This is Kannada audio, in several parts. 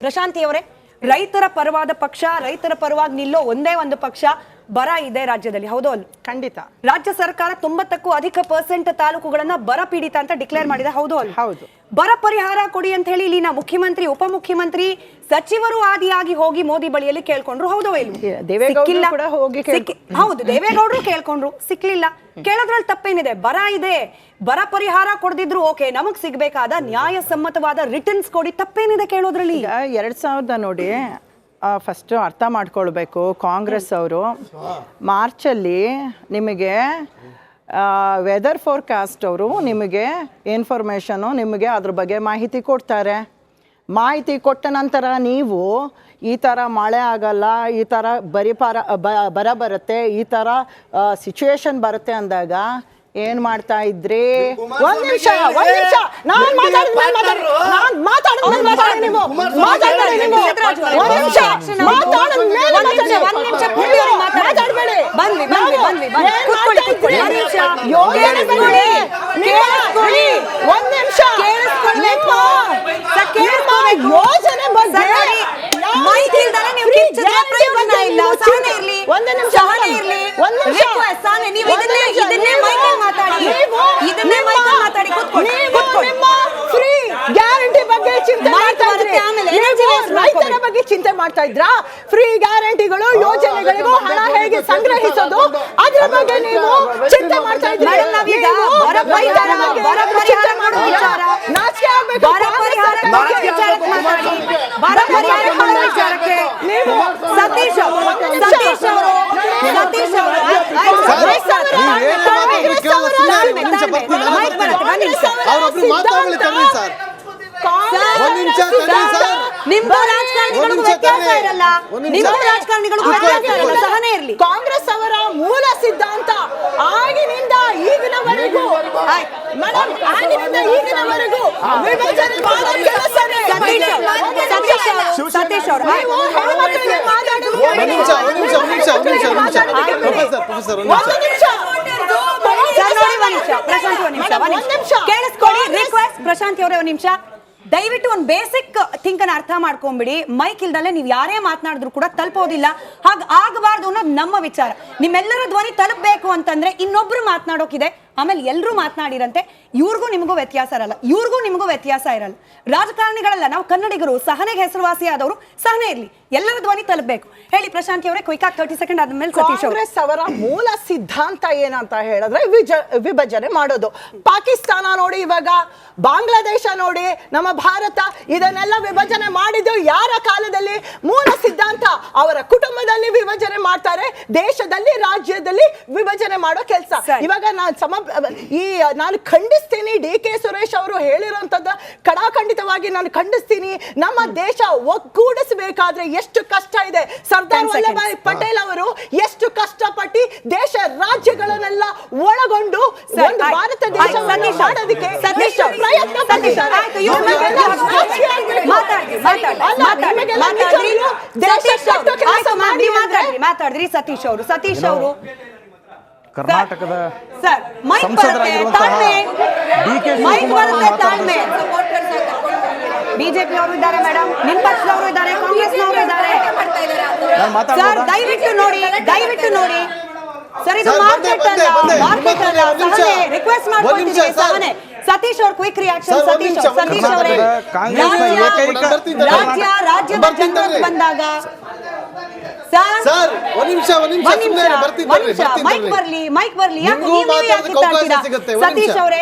ಪ್ರಶಾಂತಿ ಅವರೇ, ರೈತರ ಪರವಾದ ಪಕ್ಷ, ರೈತರ ಪರವಾಗಿ ನಿಲ್ಲೋ ಒಂದೇ ಒಂದು ಪಕ್ಷ ಬರ ಇದೆ ರಾಜ್ಯದಲ್ಲಿ, ಹೌದು ಅಲ್ಲ? ಖಂಡಿತ. ರಾಜ್ಯ ಸರ್ಕಾರ 90ಕ್ಕೂ ಅಧಿಕ % ತಾಲೂಕುಗಳನ್ನ ಬರ ಪೀಡಿತ ಅಂತ ಡಿಕ್ಲೇರ್ ಮಾಡಿದೆ, ಹೌದು ಅಲ್ಲ? ಹೌದು. ಬರ ಪರಿಹಾರ ಕೊಡಿ ಅಂತ ಹೇಳಿ ಇಲ್ಲಿನ ಮುಖ್ಯಮಂತ್ರಿ, ಉಪಮುಖ್ಯಮಂತ್ರಿ, ಸಚಿವರು ಆದಿಯಾಗಿ ಹೋಗಿ ಮೋದಿ ಬಳಿಯಲ್ಲಿ ಕೇಳ್ಕೊಂಡ್ರು, ಹೌದು ಇಲ್ಲ? ದೇವೇಗೌಡರು ಕೂಡ ಹೋಗಿ ಹೌದು, ದೇವೇಗೌಡರು ಕೇಳ್ಕೊಂಡ್ರು, ಸಿಕ್ಲಿಲ್ಲ. ಕೇಳೋದ್ರಲ್ಲಿ ತಪ್ಪೇನಿದೆ? ಬರ ಇದೆ, ಬರ ಪರಿಹಾರ ಕೊಡದಿದ್ರು ಓಕೆ, ನಮಗ್ ಸಿಗ್ಬೇಕಾದ ನ್ಯಾಯಸಮ್ಮತವಾದ ರಿಟರ್ನ್ಸ್ ಕೊಡಿ, ತಪ್ಪೇನಿದೆ ಕೇಳೋದ್ರಲ್ಲಿ? 2000 ನೋಡಿ, ಫಸ್ಟ್ ಅರ್ಥ ಮಾಡ್ಕೊಳ್ಬೇಕು. ಕಾಂಗ್ರೆಸ್ ಅವರು ಮಾರ್ಚಲ್ಲಿ ನಿಮಗೆ ವೆದರ್ ಫೋರ್ಕಾಸ್ಟ್ ಅವರು ನಿಮಗೆ ಇನ್ಫಾರ್ಮೇಷನು, ನಿಮಗೆ ಅದ್ರ ಬಗ್ಗೆ ಮಾಹಿತಿ ಕೊಡ್ತಾರೆ. ಮಾಹಿತಿ ಕೊಟ್ಟ ನಂತರ ನೀವು ಈ ಥರ ಮಳೆ ಆಗಲ್ಲ, ಈ ಥರ ಬರ ಬರುತ್ತೆ, ಈ ಥರ ಸಿಚುವೇಶನ್ ಬರುತ್ತೆ ಅಂದಾಗ ಏನ್ ಮಾಡ್ತಾ ಇದ್ರಿ? ಒಂದ್ ನಿಮಿಷ ನಾನ್ ರೈತರ ಬಗ್ಗೆ ಚಿಂತೆ ಮಾಡ್ತಾ ಇದ್ರಾ? ಫ್ರೀ ಗ್ಯಾರಂಟಿಗಳು, ಯೋಜನೆಗಳಿಗೂ ಹಣ ಹೇಗೆ ಸಂಗ್ರಹಿಸೋದು, ಅದ್ರ ಬಗ್ಗೆ ನೀವು ಚಿಂತೆ ಮಾಡ್ತಾ ಇದ್ರಿ. ಕಾಂಗ್ರೆಸ್ ಅವರ ಮೂಲ ಸಿದ್ಧಾಂತ ಆಗಿನಿಂದ ಈಗಿನವರೆಗೂ ಪ್ರಶಾಂತಿ ಅವರೇ, ಒಂದು ನಿಮಿಷ ದಯವಿಟ್ಟು ಒಂದು ಬೇಸಿಕ್ ಥಿಂಕ್ ಅನ್ನ ಅರ್ಥ ಮಾಡ್ಕೊಂಡ್ಬಿಡಿ. ಮೈಕ್ ಇಲ್ದಲ್ಲೇ ನೀವು ಯಾರೇ ಮಾತನಾಡಿದ್ರು ಕೂಡ ತಲುಪೋದಿಲ್ಲ, ಹಾಗ ಆಗಬಾರ್ದು ಅನ್ನೋದು ನಮ್ಮ ವಿಚಾರ. ನಿಮ್ಮೆಲ್ಲರ ಧ್ವನಿ ತಲುಪಬೇಕು ಅಂತಂದ್ರೆ ಇನ್ನೊಬ್ರು ಮಾತನಾಡೋಕಿದೆ, ಆಮೇಲೆ ಎಲ್ಲರೂ ಮಾತನಾಡಿರಂತೆ, ಇವ್ರಿಗೂ ನಿಮಗೂ ವ್ಯತ್ಯಾಸ ಇರಲ್ಲ, ಇವ್ರಿಗೂ ನಿಮಗೂ ವ್ಯತ್ಯಾಸ ಇರಲ್ಲ. ರಾಜಕಾರಣಿಗಳಲ್ಲ, ನಾವು ಕನ್ನಡಿಗರು, ಸಹನೆಗೆ ಹೆಸರುವಾಸಿ ಆದವರು, ಸಹನೆ ಇರ್ಲಿ, ಎಲ್ಲರ ಧ್ವನಿ ತಲುಪಬೇಕು. ಹೇಳಿ ಪ್ರಶಾಂತಿ ಅವರೇ, ಕ್ವಿಕ್ ಆಗಿ 30 ಸೆಕೆಂಡ್ ಆದ್ಮೇಲೆ ಸತೀಶ್. ಕಾಂಗ್ರೆಸ್ ಅವರ ಮೂಲ ಸಿದ್ಧಾಂತ ಏನಂತ ಹೇಳಿದ್ರೆ ವಿಭಜನೆ ಮಾಡೋದು. ಪಾಕಿಸ್ತಾನ ನೋಡಿ, ಇವಾಗ ಬಾಂಗ್ಲಾದೇಶ ನೋಡಿ, ನಮ್ಮ ಭಾರತ, ಇದನ್ನೆಲ್ಲ ವಿಭಜನೆ ಮಾಡಿದ್ದು ಯಾರ ಕಾಲದಲ್ಲಿ? ಮೂಲ ಸಿದ್ಧಾಂತ. ಅವರ ಕುಟುಂಬದಲ್ಲಿ ವಿಭಜನೆ ಮಾಡ್ತಾರೆ, ದೇಶದಲ್ಲಿ, ರಾಜ್ಯದಲ್ಲಿ ವಿಭಜನೆ ಮಾಡೋ ಕೆಲಸ. ಇವಾಗ ನಾನು ಖಂಡಿಸ್ತೀನಿ, DK ಸುರೇಶ್ ಅವರು ಹೇಳಿರೋಂಥದ್ದು ಕಡಾಖಂಡಿತವಾಗಿ ನಾನು ಖಂಡಿಸ್ತೀನಿ. ನಮ್ಮ ದೇಶ ಒಗ್ಗೂಡಿಸಬೇಕಾದ್ರೆ ಎಷ್ಟು ಕಷ್ಟ ಇದೆ. ಸರ್ದಾರ್ ವಲ್ಲಭಾಯ್ ಪಟೇಲ್ ಅವರು ಎಷ್ಟು ಕಷ್ಟಪಟ್ಟು ದೇಶ ರಾಜ್ಯಗಳನ್ನೆಲ್ಲ ಒಳಗೊಂಡು ಒಂದು ಭಾರತ ದೇಶವನ್ನು ಮಾಡೋದಕ್ಕೆ ಪ್ರಯತ್ನ ಪಟ್ಟಿದ್ದಾರೆ. ಮಾತಾಡಿದ್ರಿ ಸತೀಶ್ ಅವರು ಕರ್ನಾಟಕದ ಬಿಜೆಪಿ ಅವರು ಇದ್ದಾರೆ ಮೇಡಮ್, ನಿಮ್ಮ ಪಕ್ಷದವರು ಇದ್ದಾರೆ, ಕಾಂಗ್ರೆಸ್ನವರು ಇದ್ದಾರೆ. ದಯವಿಟ್ಟು ನೋಡಿ ಸರ್, ಇದು ಮಾರ್ಕೆಟ್ ಅಲ್ಲ, ರಿಕ್ವೆಸ್ಟ್ ಮಾಡ್ಕೊಳ್ತಿದ್ದೀವಿ. ಸಹನೆ ಸತೀಶ್ ಅವ್ರ ಕ್ವಿಕ್ ರಿಯಾಕ್ಷನ್. ಸತೀಶ್ ಅವರೇ, ರಾಜ್ಯದ ಜನರಿಗೆ ಬಂದಾಗ ಮೈಕ್ ಬರ್ಲಿ. ಸತೀಶ್ ಅವರೇ,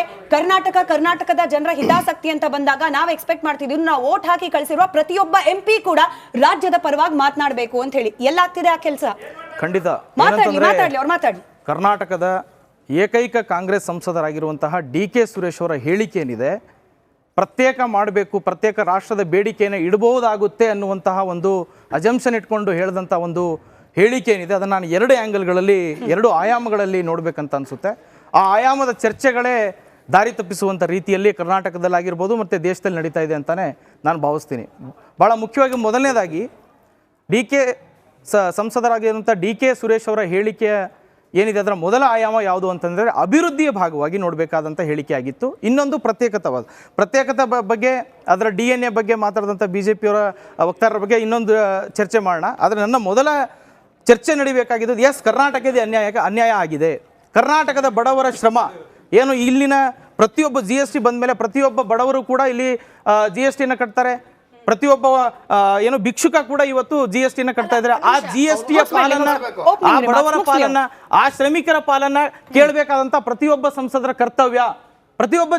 ಕರ್ನಾಟಕದ ಜನರ ಹಿತಾಸಕ್ತಿ ಅಂತ ಬಂದಾಗ ನಾವು ಎಕ್ಸ್ಪೆಕ್ಟ್ ಮಾಡ್ತಿದ್ವಿ, ನಾವು ವೋಟ್ ಹಾಕಿ ಕಳಿಸಿರುವ ಪ್ರತಿಯೊಬ್ಬ MP ಕೂಡ ರಾಜ್ಯದ ಪರವಾಗಿ ಮಾತನಾಡಬೇಕು ಅಂತ ಹೇಳಿ. ಎಲ್ಲಾಗ್ತಿದೆ ಆ ಕೆಲಸ? ಖಂಡಿತ ಮಾತಾಡ್ಲಿ. ಕರ್ನಾಟಕದ ಏಕೈಕ ಕಾಂಗ್ರೆಸ್ ಸಂಸದರಾಗಿರುವಂತಹ DK ಸುರೇಶ್ ಅವರ ಹೇಳಿಕೆ ಏನಿದೆ, ಪ್ರತ್ಯೇಕ ಮಾಡಬೇಕು, ಪ್ರತ್ಯೇಕ ರಾಷ್ಟ್ರದ ಬೇಡಿಕೆಯನ್ನು ಇಡಬಹುದಾಗುತ್ತೆ ಅನ್ನುವಂತಹ ಒಂದು ಅಜಂಪ್ಷನ್ ಇಟ್ಕೊಂಡು ಹೇಳಿದಂಥ ಒಂದು ಹೇಳಿಕೆ ಏನಿದೆ, ಅದನ್ನು ನಾನು 2 ಆ್ಯಂಗಲ್ಗಳಲ್ಲಿ, 2 ಆಯಾಮಗಳಲ್ಲಿ ನೋಡಬೇಕಂತ ಅನಿಸುತ್ತೆ. ಆ ಆಯಾಮದ ಚರ್ಚೆಗಳೇ ದಾರಿ ತಪ್ಪಿಸುವಂಥ ರೀತಿಯಲ್ಲಿ ಕರ್ನಾಟಕದಲ್ಲಾಗಿರ್ಬೋದು ಮತ್ತು ದೇಶದಲ್ಲಿ ನಡೀತಾ ಇದೆ ಅಂತಲೇ ನಾನು ಭಾವಿಸ್ತೀನಿ. ಭಾಳ ಮುಖ್ಯವಾಗಿ ಮೊದಲನೇದಾಗಿ ಸಂಸದರಾಗಿರುವಂಥ DK ಸುರೇಶ್ ಅವರ ಹೇಳಿಕೆಯ ಏನಿದೆ ಅದರ ಮೊದಲ ಆಯಾಮ ಯಾವುದು ಅಂತಂದರೆ ಅಭಿವೃದ್ಧಿಯ ಭಾಗವಾಗಿ ನೋಡಬೇಕಾದಂಥ ಹೇಳಿಕೆ ಆಗಿತ್ತು. ಇನ್ನೊಂದು ಪ್ರತ್ಯೇಕತೆ ಬಗ್ಗೆ ಅದರ DNA ಬಗ್ಗೆ ಮಾತಾಡಿದಂಥ BJPಯವರ ವಕ್ತಾರರ ಬಗ್ಗೆ ಇನ್ನೊಂದು ಚರ್ಚೆ ಮಾಡೋಣ. ಆದರೆ ನನ್ನ ಮೊದಲ ಚರ್ಚೆ ನಡಿಬೇಕಾಗಿದ್ದು ಎಸ್, ಕರ್ನಾಟಕದ ಅನ್ಯಾಯ ಆಗಿದೆ. ಕರ್ನಾಟಕದ ಬಡವರ ಶ್ರಮ ಏನು, ಇಲ್ಲಿನ ಪ್ರತಿಯೊಬ್ಬ GST ಬಂದ ಮೇಲೆ ಪ್ರತಿಯೊಬ್ಬ ಬಡವರು ಕೂಡ ಇಲ್ಲಿ GSTನ ಕಟ್ತಾರೆ. ಪ್ರತಿಯೊಬ್ಬ ಏನು ಭಿಕ್ಷುಕ ಕೂಡ ಇವತ್ತು GSTನ ಕಟ್ತಾ ಇದ್ದಾರೆ. ಆ GSTಯ ಪಾಲನ್ನ, ಆ ಬಡವರ ಪಾಲನ್ನ, ಆ ಶ್ರಮಿಕರ ಪಾಲನ್ನ ಕೇಳಬೇಕಾದಂತ ಪ್ರತಿಯೊಬ್ಬ ಸಂಸದರ ಕರ್ತವ್ಯ, ಪ್ರತಿಯೊಬ್ಬ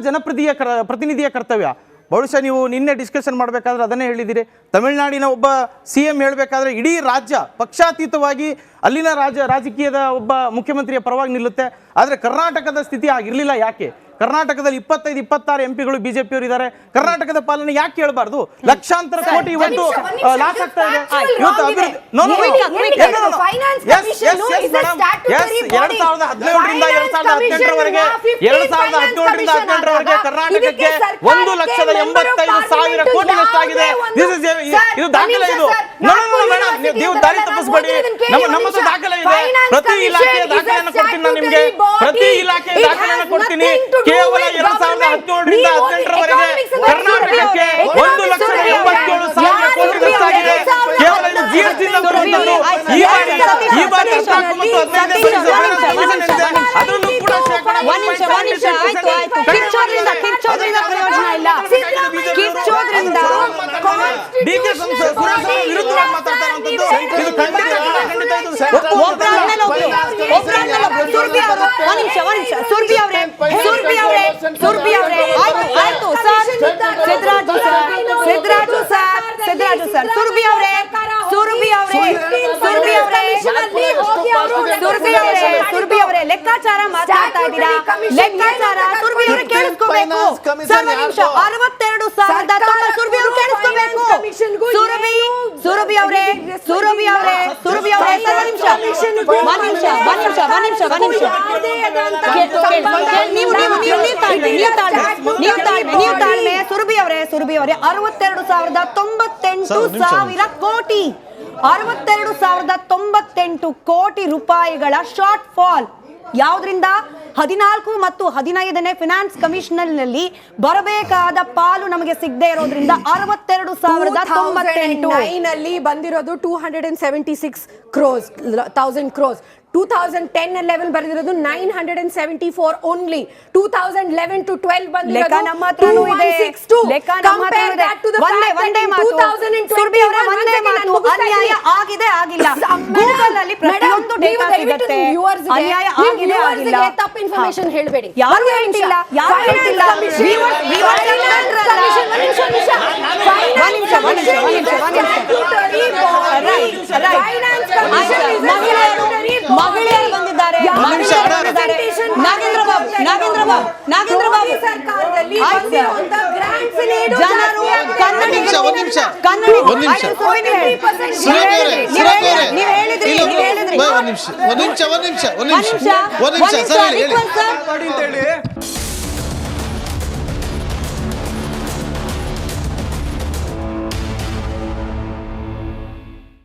ಪ್ರತಿನಿಧಿಯ ಕರ್ತವ್ಯ. ಬಹುಶಃ ನೀವು ನಿನ್ನೆ ಡಿಸ್ಕಷನ್ ಮಾಡಬೇಕಾದ್ರೆ ಅದನ್ನೇ ಹೇಳಿದ್ದೀರಿ. ತಮಿಳುನಾಡಿನ ಒಬ್ಬ CM ಹೇಳಬೇಕಾದ್ರೆ ಇಡೀ ರಾಜ್ಯ ಪಕ್ಷಾತೀತವಾಗಿ ಅಲ್ಲಿನ ರಾಜಕೀಯದ ಒಬ್ಬ ಮುಖ್ಯಮಂತ್ರಿಯ ಪರವಾಗಿ ನಿಲ್ಲುತ್ತೆ. ಆದರೆ ಕರ್ನಾಟಕದ ಸ್ಥಿತಿ ಆಗಿರಲಿಲ್ಲ. ಯಾಕೆ? ಕರ್ನಾಟಕದಲ್ಲಿ 25-26 MPಗಳು BJPಯವರು ಇದ್ದಾರೆ. ಕರ್ನಾಟಕದ ಪಾಲನೆ ಯಾಕೆ ಕೇಳಬಾರ್ದು? ಲಕ್ಷಾಂತರ ಕೋಟಿ ಇವತ್ತು ಲಾಸ್ ಆಗ್ತಾ ಇದೆ. ಇವತ್ತು 2017ರಿಂದ 2018ರವರೆಗೆ ಕರ್ನಾಟಕಕ್ಕೆ 1,85,000 ಕೋಟಿ ನಷ್ಟಾಗಿದೆ. ಇದು ದಾಖಲೆ. ಇದು ನೀವು ದಾರಿ ತಪ್ಪಿಸಬೇಡಿ. ನಮ್ಮದು ದಾಖಲೆ ಇದೆ. ಪ್ರತಿ ಇಲಾಖೆಯ ದಾಖಲೆಯನ್ನು ಕೊಡ್ತೀನಿ ನಾನು ನಿಮ್ಗೆ. ಪ್ರತಿ ಇಲಾಖೆಯ ದಾಖಲೆಯನ್ನು ಕೊಡ್ತೀನಿ. ಕೇವಲ 2017ರಿಂದ 2018ರವರೆಗೆ ಕರ್ನಾಟಕಕ್ಕೆ 1,87,000 ಕೋಟಿ ನಷ್ಟಾಗಿದೆ. ಕೇವಲ ಇದು GST ಇಂದ ಬರುವಂತದ್ದು. ಈ ಬಾರಿ 14 ಮತ್ತು 15 ಅದರಲ್ಲೂ ಕೂಡ ಕಿರ್ಚೋದ್ರಿಂದ ಪ್ರಯೋಜನ ಇಲ್ಲ. ಕಿರ್ಚೋದ್ರಿಂದ ವಿರುದ್ಧವಾಗಿ ಮಾತಾಡ್ತಾ ಇರುವಂತದ್ದು ಇದು ಸುರ್ಬಿ ಅವರೇ ಆಯ್ತು ಸರ್. ಸಿದ್ದರಾಜು ಸರ್ ಸುರ್ಬಿ ಅವರೇ ಲೆಕ್ಕಾಚಾರ ಮಾತಾಡ್ತಾ ಇದ್ದೀರಾ. ಲೆಕ್ಕಾಚಾರ ಸುರ್ಬಿ ಅವರೇ ಕೇಳಿಸ್ಕೋಬೇಕು. 62,000 ಸುರ್ಬಿ ಅವರು ಕೇಳಿಸ್ಕೋಬೇಕು. ಸುರಭಿ ಅವರೇ ಸುರಭಿ ಅವರೇ 62,098,000 ಕೋಟಿ 62,098 ಕೋಟಿ ರೂಪಾಯಿಗಳ ಶಾರ್ಟ್ ಫಾಲ್. ಯಾವುದರಿಂದ? 14 ಮತ್ತು 15ನೇ ಫಿನಾನ್ಸ್ ಕಮಿಷನರ್ನಲ್ಲಿ ಬರಬೇಕಾದ ಪಾಲು ನಮಗೆ ಸಿಗದೆ ಇರೋದ್ರಿಂದ 62,098 ಬಂದಿರೋದು 276,000 crores. 2010-11 ಬರೆದಿರೋದು 974 ಓನ್ಲಿ. 2011 to 12 ಬಂದಿರೋದು ಲೆಕ್ಕ ನಮ್ಮ ಹತ್ರನೂ ಇದೆ. ಲೆಕ್ಕ ನಮ್ಮ ಹತ್ರ ಇದೆ. ಒಂದೇ ಮಾತು ಸುರ್ಬಿ ಅವರೇ, ಒಂದೇ ಮಾತು. ಅನ್ಯಾಯ ಆಗಿದೆ ಆಗಿಲ್ಲ. ಗೂಗಲ್ ಅಲ್ಲಿ ಪ್ರತಿಯೊಂದು ಡೇಟಾ ಸಿಗುತ್ತೆ. ಅನ್ಯಾಯ ಆಗಿದೆ ಆಗಿಲ್ಲ. ತಪ್ಪು ಇನ್ಫಾರ್ಮೇಶನ್ ಹೇಳಬೇಡಿ. ಯಾರು ಹೇಳ್ತಿಲ್ಲ. ಮಹಿಳೆಯರು ಬಂದಿದ್ದಾರೆ. ನಾಗೇಂದ್ರ ಬಾಬು ಸರ್ಕಾರದಲ್ಲಿ ಜನರು